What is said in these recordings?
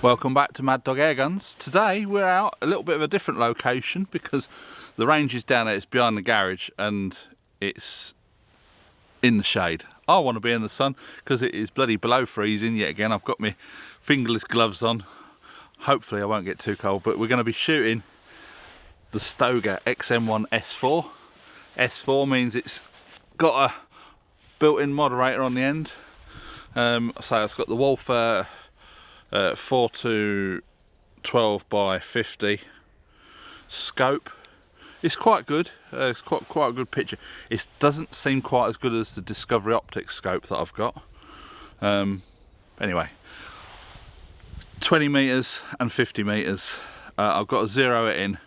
Welcome back to Mad Dog Airguns. Today we're out a little bit of a different location because the range is down there, it's behind the garage and it's in the shade. I want to be in the sun because it is bloody below freezing yet again. I've got my fingerless gloves on. Hopefully I won't get too cold, but we're going to be shooting the Stoeger Xm1 S4. S4 means it's got a built-in moderator on the end. So it's got the Wolf 4 to 12 by 50 scope. It's quite good. It's quite a good picture. It doesn't seem quite as good as the Discovery Optics scope that I've got. Anyway, 20 meters and 50 meters. I've got to zero it in.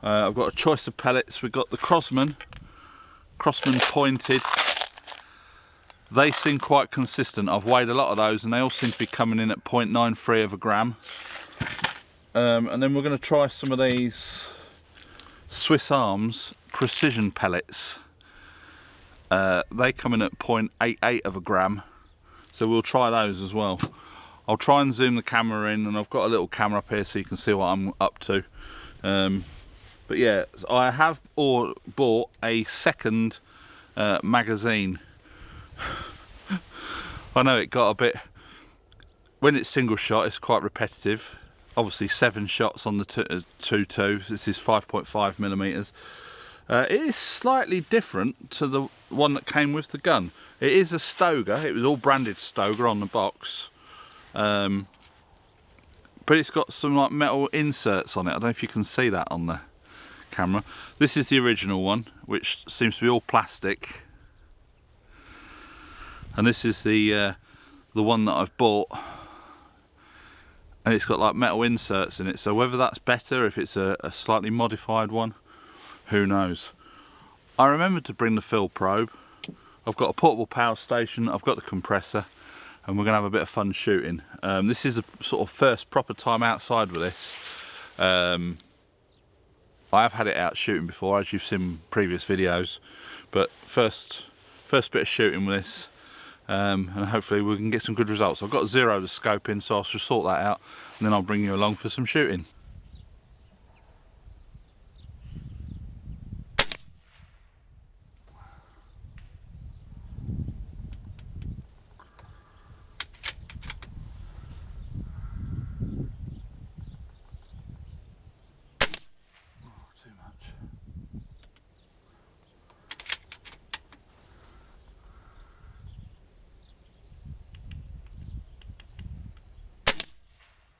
I've got a choice of pellets. We've got the Crossman pointed. They seem quite consistent. I've weighed a lot of those and they all seem to be coming in at 0.93 of a gram. And then we're going to try some of these Swiss Arms precision pellets. They come in at 0.88 of a gram, so we'll try those as well. I'll try and zoom the camera in, and I've got a little camera up here so you can see what I'm up to. But yeah, I have bought a second magazine. I know it got a bit, when it's single shot it's quite repetitive. Obviously 7 shots on the 2.2, this is 5.5 millimeters. It is slightly different to the one that came with the gun. It is a Stoeger, it was all branded Stoeger on the box. But it's got some like metal inserts on it. I don't know if you can see that on the camera. This is the original one, which seems to be all plastic. And this is the one that I've bought, and it's got like metal inserts in it, so whether that's better, if it's a slightly modified one, who knows. I remembered to bring the fill probe. I've got a portable power station, I've got the compressor, and we're going to have a bit of fun shooting. This is the sort of first proper time outside with this. I have had it out shooting before, as you've seen in previous videos, but first bit of shooting with this. And hopefully we can get some good results. I've got zero the scope in, so I'll just sort that out and then I'll bring you along for some shooting. Too much.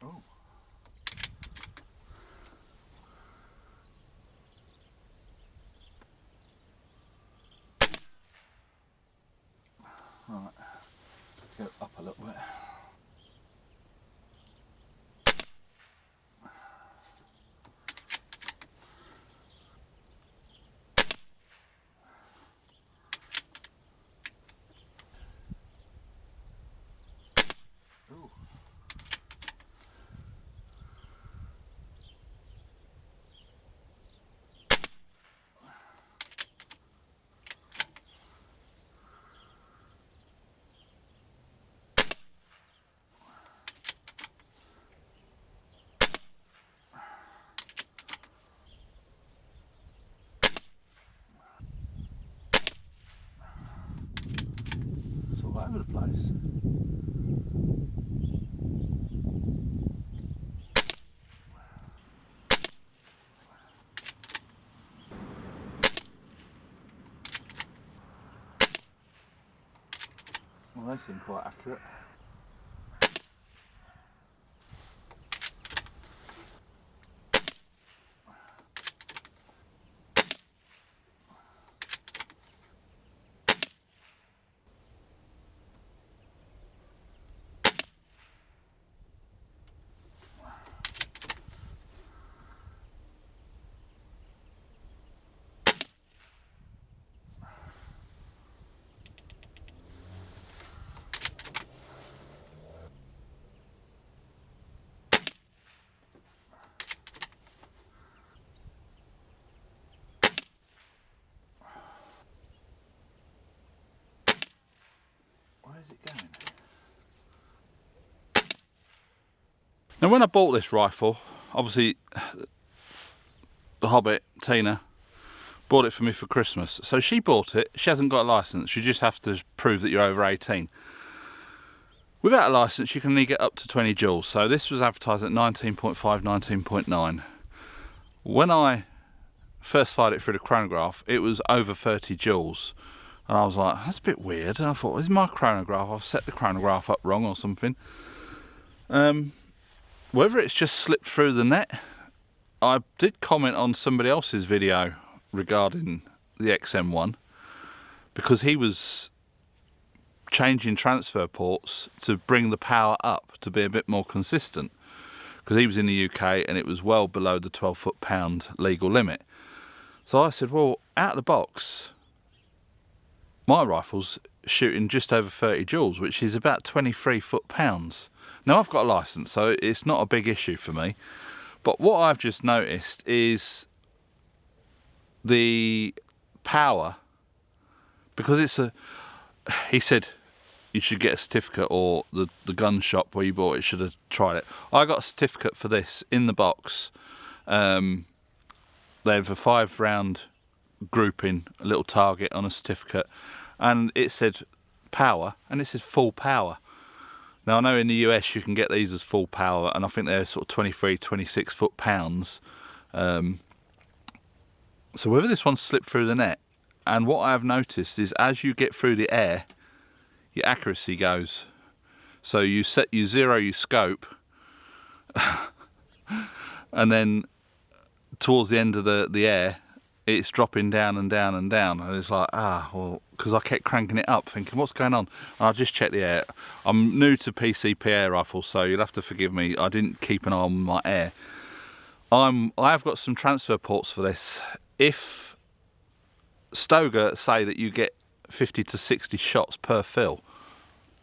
Oh. Right, let's go up a little bit. Ooh. It's all over the place. Well, they seem quite accurate. Where is it going? Now when I bought this rifle, obviously the Hobbit, Tina, bought it for me for Christmas. So she bought it, she hasn't got a licence, you just have to prove that you're over 18. Without a licence you can only get up to 20 joules, so this was advertised at 19.5, 19.9. When I first fired it through the chronograph, it was over 30 joules. And I was like, that's a bit weird. And I thought, is my chronograph, I've set the chronograph up wrong or something. Whether it's just slipped through the net, I did comment on somebody else's video regarding the XM1, because he was changing transfer ports to bring the power up to be a bit more consistent, because he was in the UK and it was well below the 12 foot-pound legal limit. So I said, well, out of the box, my rifle's shooting just over 30 joules, which is about 23 foot-pounds. Now I've got a licence, so it's not a big issue for me. But what I've just noticed is the power, because it's a, he said you should get a certificate, or the gun shop where you bought it should have tried it. I got a certificate for this in the box. They have a 5-round grouping, a little target on a certificate, and it said power, and it said full power. Now I know in the US you can get these as full power, and I think they're sort of 23, 26 foot-pounds. So whether this one slipped through the net, and what I have noticed is as you get through the air, your accuracy goes. So you zero your scope, and then towards the end of the air, it's dropping down and down and down, and it's like, well, because I kept cranking it up thinking, what's going on? And I just checked the air. I'm new to PCP air rifles, so you'll have to forgive me, I didn't keep an eye on my air. I have got some transfer ports for this. If Stoeger say that you get 50 to 60 shots per fill,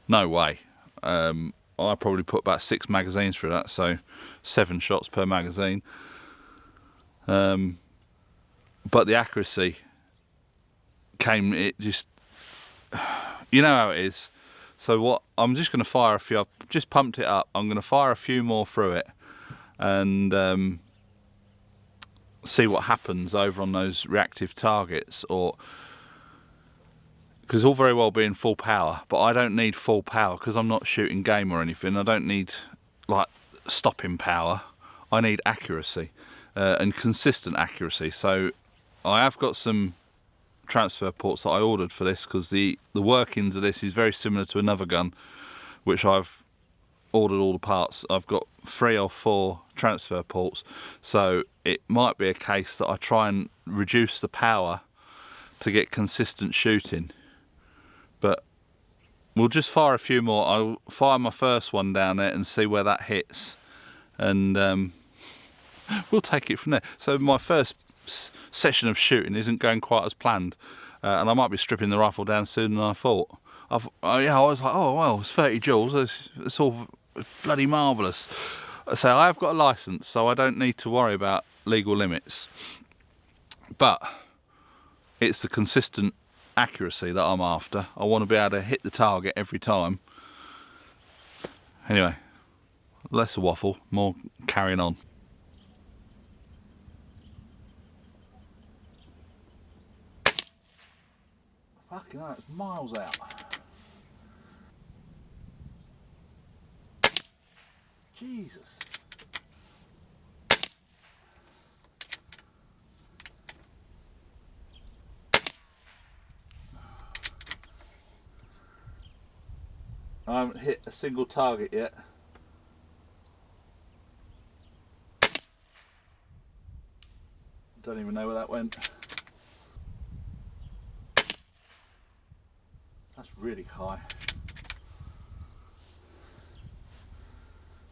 no way. I probably put about 6 magazines through that, so 7 shots per magazine. But the accuracy came, it just, you know how it is. So what, I'm just going to fire a few, I've just pumped it up, I'm going to fire a few more through it, and see what happens over on those reactive targets. Or because all very well being full power, but I don't need full power because I'm not shooting game or anything. I don't need like stopping power, I need accuracy, and consistent accuracy. So I have got some transfer ports that I ordered for this, because the workings of this is very similar to another gun which I've ordered all the parts. I've got 3 or 4 transfer ports, so it might be a case that I try and reduce the power to get consistent shooting. But we'll just fire a few more. I'll fire my first one down there and see where that hits, and we'll take it from there. So my first session of shooting isn't going quite as planned, and I might be stripping the rifle down sooner than I thought. I was like, oh well, it's 30 joules, it's all bloody marvellous. So I have got a licence, so I don't need to worry about legal limits, but it's the consistent accuracy that I'm after. I want to be able to hit the target every time. Anyway, less a waffle, more carrying on. Fucking hell, it's miles out. Jesus. I haven't hit a single target yet. Don't even know where that went. That's really high.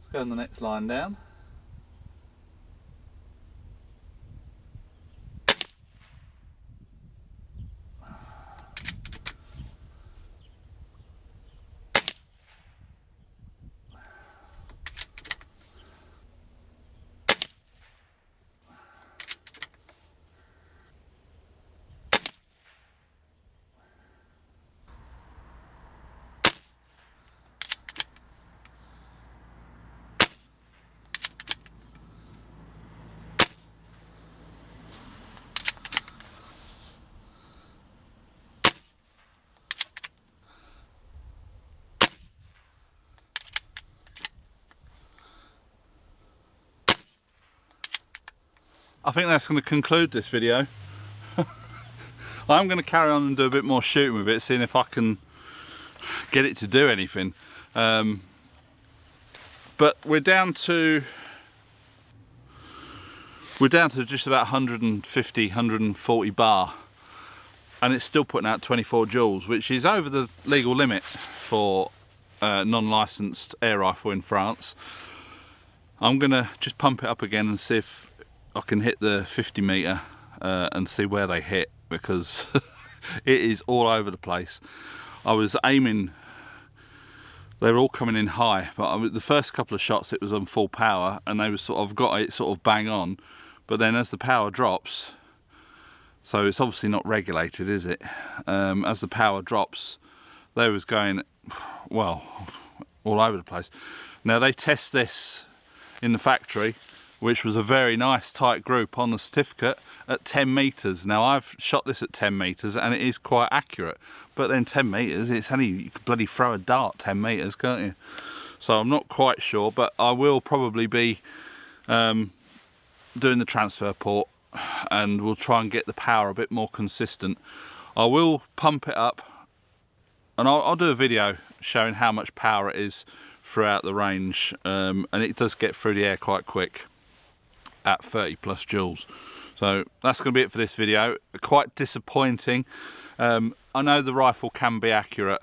Let's go on the next line down. I think that's going to conclude this video. I'm going to carry on and do a bit more shooting with it, seeing if I can get it to do anything. But we're down to just about 150, 140 bar, and it's still putting out 24 joules, which is over the legal limit for non-licensed air rifle in France. I'm gonna just pump it up again and see if I can hit the 50 metre and see where they hit, because it is all over the place. I was aiming, they were all coming in high, but the first couple of shots it was on full power and they were got it sort of bang on, but then as the power drops, so it's obviously not regulated, is it? As the power drops, they was going, well, all over the place. Now they test this in the factory, which was a very nice tight group on the certificate, at 10 metres. Now I've shot this at 10 metres and it is quite accurate, but then 10 metres, it's only, you could bloody throw a dart 10 metres, can't you? So I'm not quite sure, but I will probably be doing the transfer port, and we'll try and get the power a bit more consistent. I will pump it up, and I'll do a video showing how much power it is throughout the range, and it does get through the air quite quick at 30 plus joules. So that's going to be it for this video. Quite disappointing. I know the rifle can be accurate,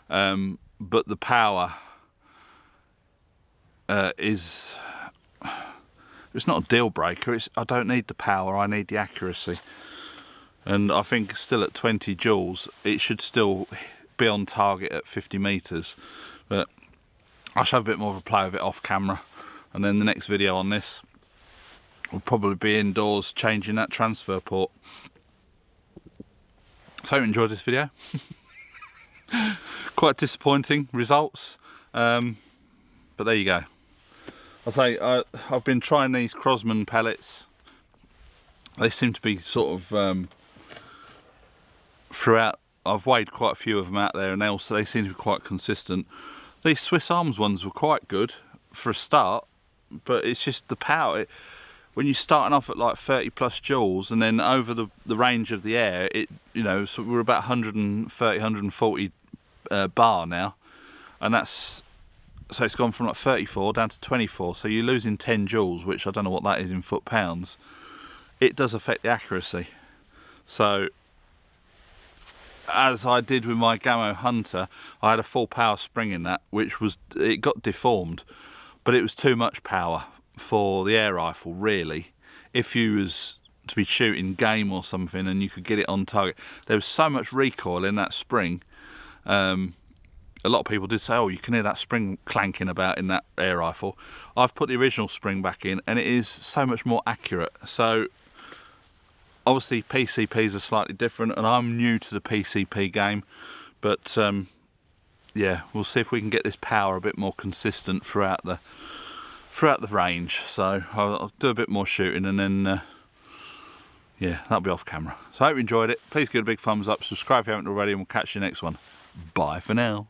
but the power is, it's not a deal breaker. I don't need the power, I need the accuracy. And I think still at 20 joules, it should still be on target at 50 metres. But I shall have a bit more of a play with it off camera, and then the next video on this will probably be indoors changing that transfer port. So I hope you enjoyed this video. Quite disappointing results, but there you go. I'll say I've been trying these Crosman pellets. They seem to be sort of throughout. I've weighed quite a few of them out there, and they seem to be quite consistent. These Swiss Arms ones were quite good for a start, but it's just the power. When you're starting off at like 30 plus joules, and then over the range of the air, so we're about 130, 140 bar now, and so it's gone from like 34 down to 24, so you're losing 10 joules, which I don't know what that is in foot-pounds. It does affect the accuracy. So, as I did with my Gamo Hunter, I had a full power spring in that, it got deformed, but it was too much power for the air rifle, really. If you was to be shooting game or something and you could get it on target, there was so much recoil in that spring. A lot of people did say, oh, you can hear that spring clanking about in that air rifle. I've put the original spring back in and it is so much more accurate. So obviously PCPs are slightly different, and I'm new to the PCP game, but yeah, we'll see if we can get this power a bit more consistent throughout the range. So I'll do a bit more shooting, and then yeah, that'll be off camera. So I hope you enjoyed it. Please give it a big thumbs up, subscribe if you haven't already, and we'll catch you next one. Bye for now.